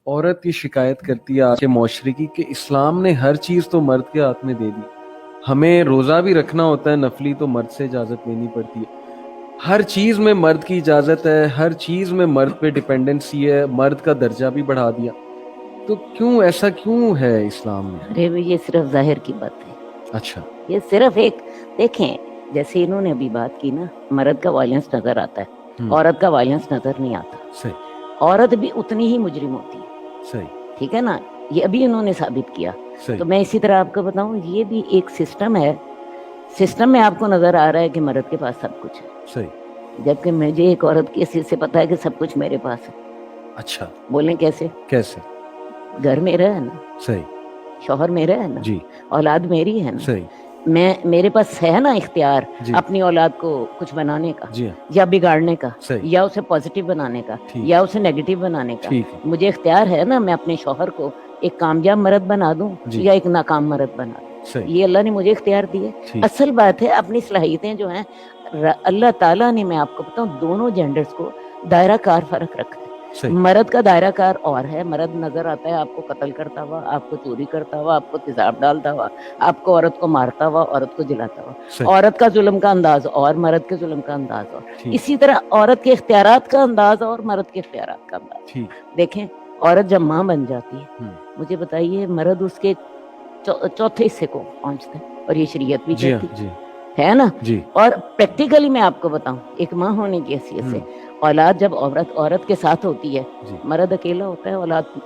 عورت یہ شکایت کرتی ہے آج کے معاشرے کی کہ اسلام نے ہر چیز تو مرد کے ہاتھ میں دے دی. ہمیں روزہ بھی رکھنا ہوتا ہے نفلی تو مرد سے اجازت لینی پڑتی ہے. ہر چیز میں مرد کی اجازت ہے, ہر چیز میں مرد پہ ڈیپینڈنسی ہے, مرد کا درجہ بھی بڑھا دیا. تو کیوں ایسا کیوں ہے اسلام میں؟ ارے یہ صرف ظاہر کی بات ہے. اچھا, یہ صرف ایک دیکھیں, جیسے انہوں نے ابھی بات کی نا, مرد کا وائلنس نظر آتا ہے, عورت کا وائلنس نظر نہیں آتا. صحیح, عورت بھی اتنی ہی مجرم ہوتی ہے. صحیح, ٹھیک ہے نا, یہ ابھی انہوں نے ثابت کیا. صحیح, تو میں اسی طرح آپ کو بتاؤں, یہ بھی ایک سسٹم ہے. سسٹم میں آپ کو نظر آ رہا ہے کہ مرد کے پاس سب کچھ ہے, صحیح, جبکہ مجھے ایک عورت کی حیثیت سے پتا ہے کہ سب کچھ میرے پاس ہے. اچھا, بولیں کیسے؟ کیسے؟ گھر میرا ہے نا, صحیح, شوہر میرا ہے نا, جی, اولاد میری ہے نا, صحیح, میرے پاس ہے نا اختیار جی, اپنی اولاد کو کچھ بنانے کا, جی ہاں, یا بگاڑنے کا, صحیح, یا اسے پازیٹیو بنانے کا, ٹھیک, یا اسے نیگیٹو بنانے کا. ٹھیک ہے, مجھے اختیار ہے نا, میں اپنے شوہر کو ایک کامیاب مرد بنا دوں جی, یا ایک ناکام مرد بنا دوں. صحیح, یہ اللہ نے مجھے اختیار دیے. ٹھیک, اصل بات ہے اپنی صلاحیتیں جو ہیں اللہ تعالیٰ نے, میں آپ کو بتاؤں, دونوں جینڈرز کو دائرہ کار فرق رکھا ہے. صحیح, مرد کا دائرہ کار اور ہے. مرد نظر آتا ہے آپ کو قتل کرتا ہوا, آپ کو چوری کرتا ہوا, آپ کو تیزاب ڈالتا ہوا, آپ کو عورت کو مارتا ہوا, عورت کو جلاتا ہوا. صحیح, عورت کا ظلم کا انداز اور, مرد کے ظلم کا انداز اور. ٹھیک, اسی طرح عورت کے اختیارات کا انداز اور, مرد کے اختیارات کا انداز. ٹھیک, دیکھیں, عورت جب ماں بن جاتی ہے, ہم, مجھے بتائیے, مرد اس کے چوتھے حصے کو پہنچتا ہے, اور یہ شریعت بھی جی ہاں, کہتی جی, ہے نا. جی, اور پریکٹیکلی میں آپ کو بتاؤں, ایک ماں ہونے کی حیثیت سے, اولاد جب عورت کے ساتھ ہوتی ہے, جی, مرد اکیلا ہوتا ہے, اولاد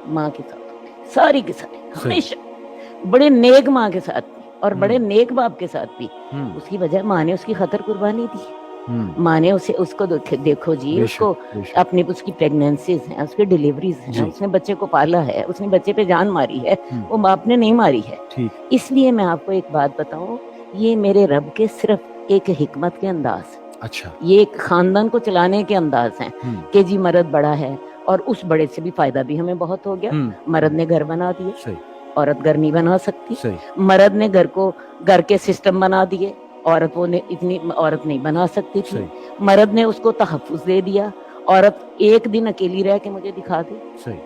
ماں کے ساتھ ہوتی ہے, ساری کے ساری, صحیح, ہمیشہ بڑے نیک ماں کے ساتھ بھی اور بڑے نیک باپ کے ساتھ بھی. ہم, اس کی وجہ ماں نے اس کی خاطر قربانی دی. ہم, ماں نے اس کو دیکھو جی, بے اس شک, کو بے شک, اپنی, اس کی پریگنینسیز ہیں, اس کی ڈیلیوریز ہیں, جی, اس نے بچے کو پالا ہے, اس نے بچے پہ جان ماری ہے, ہم, وہ باپ نے نہیں ماری ہے. ٹھیک, اس لیے میں آپ کو ایک بات بتاؤں, یہ میرے رب کے صرف ایک حکمت کے انداز, اچھا, یہ ایک خاندان کو چلانے کے انداز ہیں ہم, کہ جی مرد بڑا ہے, اور اس بڑے سے بھی فائدہ بھی ہمیں بہت ہو گیا. ہم, مرد نے گھر بنا دیے, صحیح, عورت گھر نہیں بنا سکتی. صحیح, مرد نے گھر کے سسٹم بنا دیے, عورت اتنی عورت نہیں بنا سکتی تھی. صحیح, مرد نے اس کو تحفظ دے دیا, عورت ایک دن اکیلی رہ کے مجھے دکھا دے. صحیح,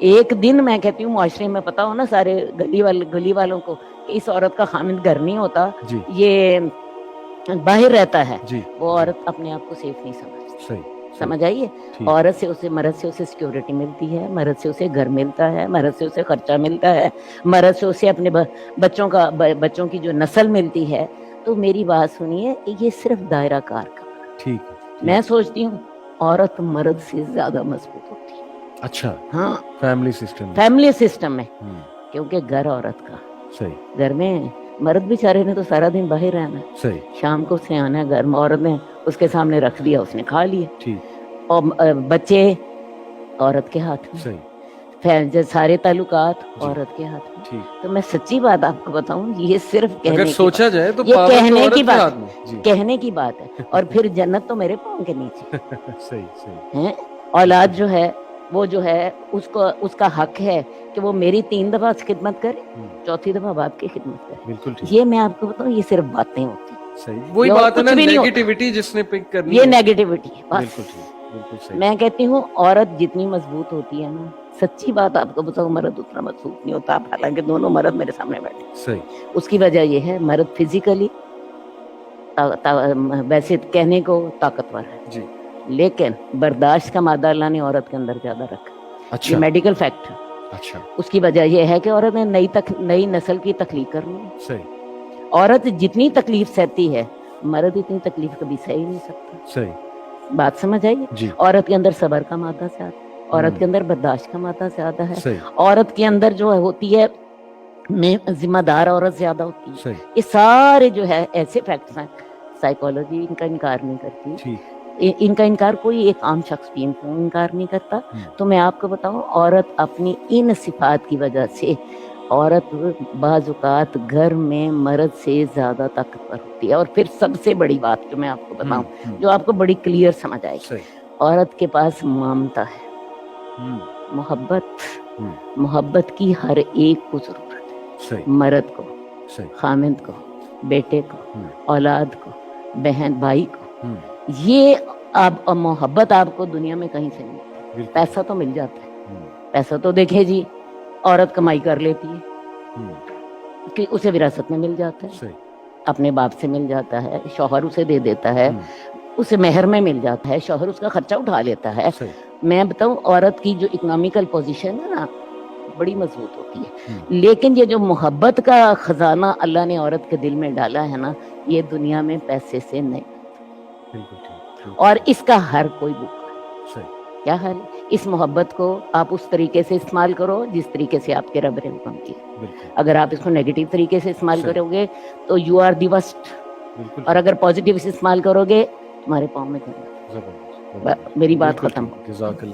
ایک دن, میں کہتی ہوں معاشرے میں پتا ہو نا سارے گلی والوں کو کہ اس عورت کا خامند گھر نہیں ہوتا, جی, یہ باہر رہتا ہے, جی, وہ جی, عورت اپنے آپ کو سیف نہیں سمجھتی. صحیح, صحیح, سمجھ آئیے؟ ٹھیک, عورت سے اسے, مرد سے اسے سیکیورٹی ملتی ہے, مرد سے اسے گھر ملتا ہے, مرد سے اسے خرچہ ملتا ہے, مرد سے اسے اپنے بچوں کی جو نسل ملتی ہے. تو میری بات سنیے, یہ صرف دائرہ کار کا. ٹھیک, میں سوچتی ہوں عورت مرد سے زیادہ مضبوط ہوتی ہے. اچھا, ہاں, فیملی سسٹم, فیملی سسٹم میں, ہم, کیونکہ گھر عورت کا, صحیح, گھر میں مرد بیچارے نے تو سارا دن باہر رہنا ہے, صحیح, شام کو اس نے آنا ہے گھر میں, عورت نے اس کے سامنے رکھ دیا, اس نے کھا لیا. ٹھیک, اور بچے عورت کے ہاتھ میں, صحیح, سارے تعلقات جی, عورت کے ہاتھ میں. ٹھیک. تو میں سچی بات آپ کو بتاؤں, یہ صرف اگر کہنے کی سوچا جائے تو بات, یہ پاور تو کہنے کی عورت کے بات ہاتھ ہے, میں, جی, کہنے کی بات ہے. اور پھر جنت تو میرے پاؤں کے نیچے صحیح, صحیح, ہیں. بالکل اولاد صحیح. جو ہے, وہ جو ہے, اس کا حق ہے کہ وہ میری 3 دفعہ خدمت کرے, چوتھی دفعہ باپ کی خدمت کرے. بالکل ٹھیک, یہ میں آپ کو بتاؤں, یہ صرف باتیں ہوتی ہیں, صحیح, وہی یہ اور بات ہے نا, کچھ بھی نہیں ہوتا. نیگیٹیوٹی جس نے پک کرنی یہ ہے. نیگیٹیوٹی ہے بس. بالکل ٹھیک, بالکل صحیح, میں کہتی ہوں عورت جتنی مضبوط ہوتی ہے نا, سچی بات آپ کو بتاؤں, مرد اتنا مضبوط نہیں ہوتا. حالانکہ دونوں مرد میرے سامنے بیٹھے, صحیح, اس کی وجہ یہ ہے, مرد فزیکلی ویسے کہنے کو طاقتور ہے, جی, لیکن برداشت کا مادہ اللہ نے عورت کے اندر زیادہ رکھا. یہ اچھا, میڈیکل فیکٹ ہے. اچھا, اس کی وجہ یہ ہے کہ عورت نے نئی نسل کی تخلیق کرنی ہے. صحیح, عورت جتنی تکلیف سہتی ہے, مرد اتنی تکلیف کبھی سہ ہی نہیں سکتا. صحیح, بات سمجھ آئیے؟ جی, عورت کے اندر صبر کا مادہ زیادہ ہے, عورت کے اندر برداشت کا مادہ زیادہ ہے, صحیح, عورت کے اندر جو ہوتی ہے ذمہ دار عورت زیادہ ہوتی ہے. صحیح, یہ سارے جو ہے ایسے فیکٹس ہیں, سائیکالوجی ان کا انکار نہیں کرتی, ٹھیک, ان کا انکار کوئی ایک عام شخص بھی انکار نہیں کرتا. تو میں آپ کو بتاؤں, عورت اپنی ان صفات کی وجہ سے, عورت بعض اوقات گھر میں مرد سے زیادہ طاقتور ہوتی ہے. اور پھر سب سے بڑی بات جو میں آپ کو بتاؤں, جو آپ کو بڑی کلیئر سمجھ آئے گی, صحیح, عورت کے پاس ممتا ہے, محبت کی ہر ایک کو ضرورت ہے. صحیح, مرد کو, صحیح, خامند کو, بیٹے کو, اولاد کو, بہن بھائی کو, یہ اب محبت آپ کو دنیا میں کہیں سے نہیں ملتی. پیسہ تو مل جاتا ہے, پیسہ تو دیکھیں جی عورت کمائی کر لیتی ہے کہ اسے وراثت میں مل جاتا ہے، صحیح، اپنے باپ سے مل جاتا ہے، شوہر اسے دے دیتا ہے، اسے مہر میں مل جاتا ہے، شوہر اس کا خرچہ اٹھا لیتا ہے. صحیح. میں بتاؤں عورت کی جو اکنامیکل پوزیشن ہے نا بڑی مضبوط ہوتی ہے، لیکن یہ جو محبت کا خزانہ اللہ نے عورت کے دل میں ڈالا ہے نا یہ دنیا میں پیسے سے نہیں، بالکل ٹھیک. اور اس کا ہر کوئی بھوکا ہے. صحیح. کیا حل؟ اس محبت کو آپ اس طریقے سے استعمال کرو جس طریقے سے آپ کے رب نے حکم کیا. بالکل. اگر آپ اس کو نیگیٹو طریقے سے استعمال صحیح. کرو گے تو یو آر دی ورسٹ، بالکل. اور اگر پازیٹیو سے استعمال کرو گے تمہارے پاؤں میں جنت. زبردست. میری بات بالکل ختم. ٹھیک. جزاک اللہ.